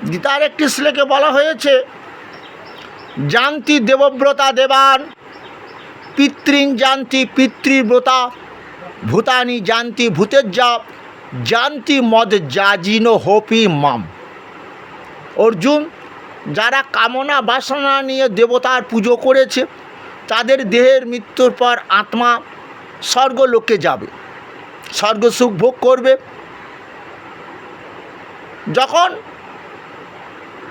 গীতার একটি শ্লোকে বলা হয়েছে, জানতি দেবব্রতা দেবান, পিতৃং জানতি পিতৃব্রতা, ভূতানি জানতি ভূতেজ্জা, জানতি মদ যাজিন হোপি মাম। অর্জুন, যারা কামনা বাসনা নিয়ে দেবতার পুজো করেছে তাদের দেহের মৃত্যুর পর আত্মা স্বর্গলোকে যাবে, স্বর্গ সুখ ভোগ করবে। যখন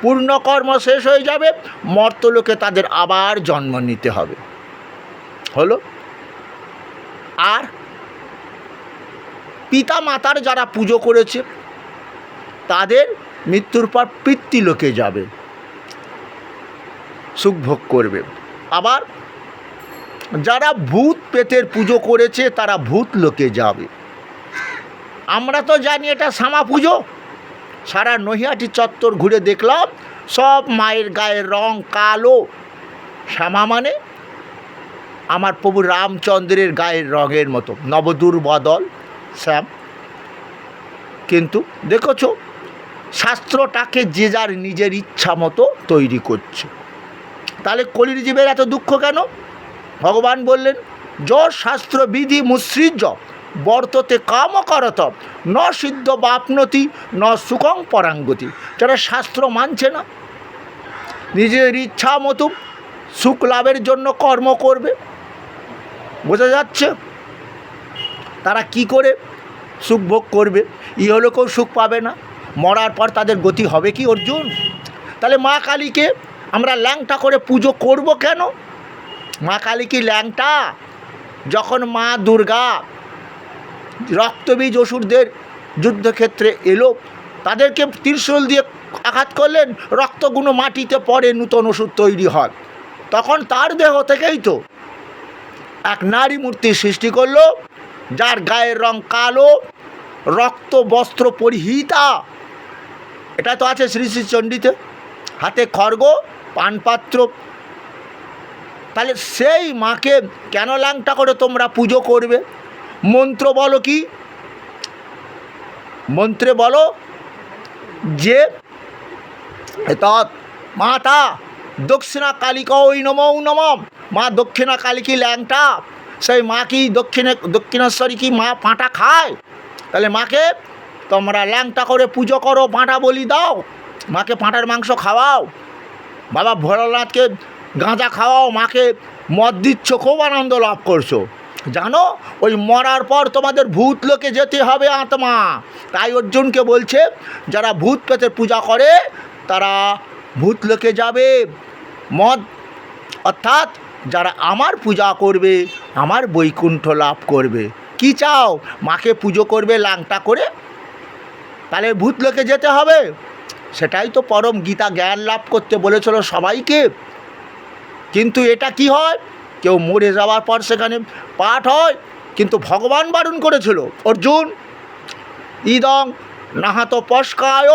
পূর্ণকর্ম শেষ হয়ে যাবে মর্তলোকে তাদের আবার জন্ম নিতে হবে। হলো। আর পিতা মাতার যারা পুজো করেছে তাদের মৃত্যুর পর পিতৃলোকে যাবে, সুখ ভোগ করবে। আবার যারা ভূত প্রেতের পুজো করেছে তারা ভূত লোকে যাবে। আমরা তো জানি এটা শ্যামা পুজো। সারা নৈহাটি চত্বর ঘুরে দেখলাম সব মায়ের গায়ের রং কালো। শ্যামা মানে আমার প্রভু রামচন্দ্রের গায়ের রঙের মতো, নবদুর্বদল শ্যাম। কিন্তু দেখেছ শাস্ত্রটাকে যে যার নিজের ইচ্ছা মতো তৈরি করছে। তাহলে কলির জীবের এত দুঃখ কেন? ভগবান বললেন, যশ শাস্ত্র বিধি মুসৃজ্য বর্ততে কাম করত ন সিদ্ধ বাপনতি ন সুখং পরাঙ্গতি। যারা শাস্ত্র মানছে না, নিজের ইচ্ছা মতো সুখ লাভের জন্য কর্ম করবে, বোঝা যাচ্ছে তারা কি করে সুখ ভোগ করবে? ইহলোকেও সুখ পাবে না, মরার পর তাদের গতি হবে কি অর্জুন? তাহলে মা কালীকে আমরা ল্যাংটা করে পুজো করব কেন? মা কালী কি ল্যাংটা? যখন মা দুর্গা রক্তবীজ অসুরদের যুদ্ধক্ষেত্রে এলো, তাদেরকে ত্রিশূল দিয়ে আঘাত করলেন, রক্তগুলো মাটিতে পড়ে, নূতন ওষুধ তৈরি হয়। তখন তার দেহ থেকেই তো এক নারী মূর্তি সৃষ্টি করলো, যার গায়ের রং কালো, রক্ত বস্ত্র পরিহিতা। এটা তো আছে শ্রী শ্রী চণ্ডীতে, হাতে খড়গ, পানপাত্র। তাহলে সেই মাকে কেন ল্যাংটা করে তোমরা পুজো করবে? মন্ত্র বলো কি? মন্ত্রে বলো যে তৎ মাতা দক্ষিণা কালিকা ওই নমঃ নমঃ। মা দক্ষিণা কালী কি ল্যাংটা? সেই মা কি দক্ষিণেশ্বরী কি মা পাঁটা খায়? তাহলে মাকে তোমরা ল্যাংটা করে পুজো করো, পাঁটা বলি দাও, মাকে পাঁটার মাংস খাওয়াও, বাবা ভোলানাথকে গাঁজা খাওয়াও, মাকে মদ দিচ্ছ, খুব আনন্দ লাভ করছো। জানো ওই মরার পর তোমাদের ভূত লোকে যেতে হবে আত্মা। তাই অর্জুনকে বলছে, যারা ভূত প্রেতের পূজা করে তারা ভূত লোকে যাবে। মদ অর্থাৎ যারা আমার পূজা করবে আমার বৈকুণ্ঠ লাভ করবে। কি চাও? মাকে পুজো করবে ল্যাংটা করে, তাহলে ভূত লোকে যেতে হবে। সেটাই তো পরম গীতা জ্ঞান লাভ করতে বলেছিল সবাইকে। কিন্তু এটা কি হয়, কেউ মরে যাওয়ার পর সেখানে পাঠ হয়, কিন্তু ভগবান বারণ করেছিল, অর্জুন ইদং নাহা তো পস্কায়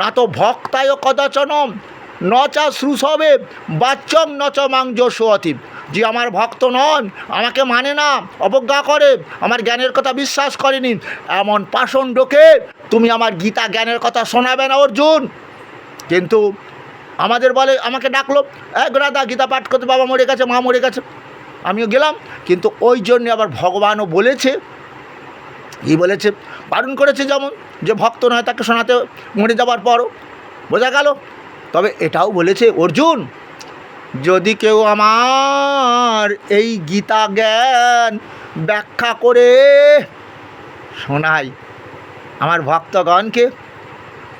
না তো ভক্তায় কদাচনম ন চা শ্রুষবে বাচ্চং ন চ মাংযসতি। যে আমার ভক্ত নন, আমাকে মানে না, অবজ্ঞা করে, আমার জ্ঞানের কথা বিশ্বাস করেনি, এমন পাষণ্ডকে তুমি আমার গীতা জ্ঞানের কথা শোনাবে না অর্জুন। কিন্তু আমাদের বলে, আমাকে ডাকলো, দাদা গীতা পাঠ করতে, বাবা মরে গেছে, মা মরে গেছে, আমিও গেলাম। কিন্তু ওই জন্যে আবার ভগবানও বলেছে, কি বলেছে, বারণ করেছে, যেমন যে ভক্ত নয় তাকে শোনাতে মরে যাওয়ার পরও, বোঝা গেল। তবে এটাও বলেছে, অর্জুন যদি কেউ আমার এই গীতা জ্ঞান ব্যাখ্যা করে শোনায় আমার ভক্তগণকে,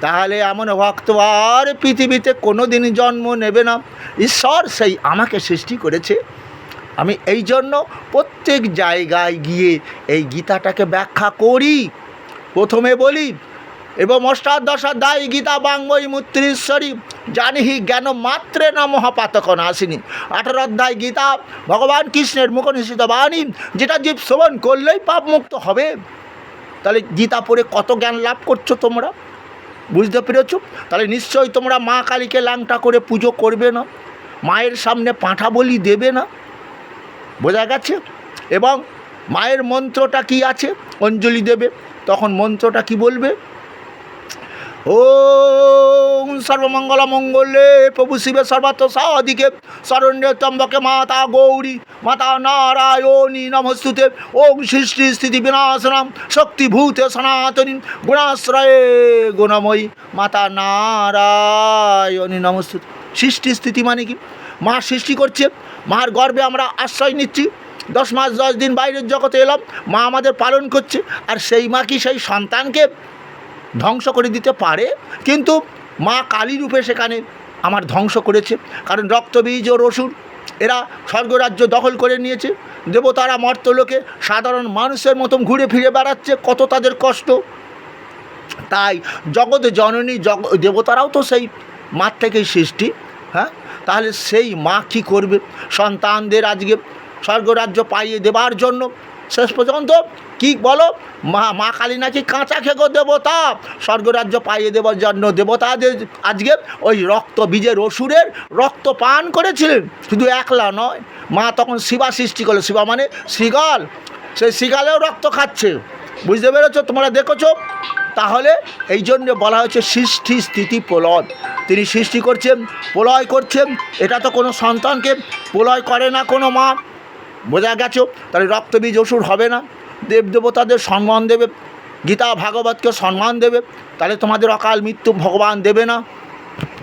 তাহলে এমন ভক্ত আর পৃথিবীতে কোনো দিনই জন্ম নেবে না। ঈশ্বর সেই আমাকে সৃষ্টি করেছে, আমি এই জন্য প্রত্যেক জায়গায় গিয়ে এই গীতাটাকে ব্যাখ্যা করি। প্রথমে বলি, এবং অষ্টাদশাধ্যায়ী গীতা বাংময়ী মূর্তিশ্বরী জানিহি জ্ঞান মাত্রে না মহাপাতক নাশিনী। 18 অধ্যায় গীতা ভগবান কৃষ্ণের মুখনিসৃত বাণী, যেটা জীব শ্রবণ করলেই পাপ মুক্ত হবে। তাহলে গীতা পড়ে কত জ্ঞান লাভ করছো তোমরা, বুঝতে পেরেছ? তাহলে নিশ্চয়ই তোমরা মা কালীকে ল্যাংটা করে পুজো করবে না, মায়ের সামনে পাঁঠা বলি দেবে না, বোঝা গেছে? এবং মায়ের মন্ত্রটা কি আছে, অঞ্জলি দেবে, তখন মন্ত্রটা কি বলবে? ও সর্বমঙ্গল মঙ্গলে প্রভু শিবে সর্বাত্ম সাধিকে শরণ্যে ত্র্যম্বকে মাতা গৌরী মাতা নারায়ণী নমস্তুতে। ওম সৃষ্টি স্থিতি বিনাশনাম শক্তিভূতে সনাতনী গুণাশ্রয়ে গুণময়ী মাতা নারায়ণী নমস্তুতে। সৃষ্টি স্থিতি মানে কি? মা সৃষ্টি করছে, মার গর্ভে আমরা আশ্রয় নিচ্ছি, 10 মাস 10 দিন বাইরের জগতে এলাম, মা আমাদের পালন করছে। আর সেই মা কি সেই সন্তানকে ধ্বংস করে দিতে পারে? কিন্তু মা কালী রূপে সেখানে আমার ধ্বংস করেছে। কারণ রক্তবীজ ও অসুর এরা স্বর্গরাজ্য দখল করে নিয়েছে। দেবতারা মর্তলোকে সাধারণ মানুষের মতন ঘুরে ফিরে বেড়াচ্ছে, কত তাদের কষ্ট। তাই জগৎ জননী দেবতারাও তো সেই মার থেকেই সৃষ্টি। হ্যাঁ, তাহলে সেই মা কী করবে? সন্তানদের আজকে স্বর্গরাজ্য পাইয়ে দেবার জন্য শেষ পর্যন্ত কি বলো, মা কালী নাকি কাঁচা খেগো দেবতা, স্বর্গরাজ্য পাইয়ে দেবার জন্য দেবতাদের আজকে ওই রক্ত বীজের অসুরের রক্ত পান করেছিলেন। শুধু একলা নয়, মা তখন শিবা সৃষ্টি করলো। শিবা মানে শৃগাল, সেই শৃগালেও রক্ত খাচ্ছে। বুঝতে পেরেছো? তোমরা দেখেছো? তাহলে এই জন্য বলা হয়েছে সৃষ্টি স্থিতি প্রলয়। তিনি সৃষ্টি করছেন, প্রলয় করছেন। এটা তো কোনো সন্তানকে প্রলয় করে না কোনো মা। বোঝা গেছো? তাহলে রক্তবীজ অসুর হবে না, দেবদেবতাদের সম্মান দেবে, গীতা ভাগবতকে সম্মান দেবে। তাহলে তোমাদের অকাল মৃত্যু ভগবান দেবে না।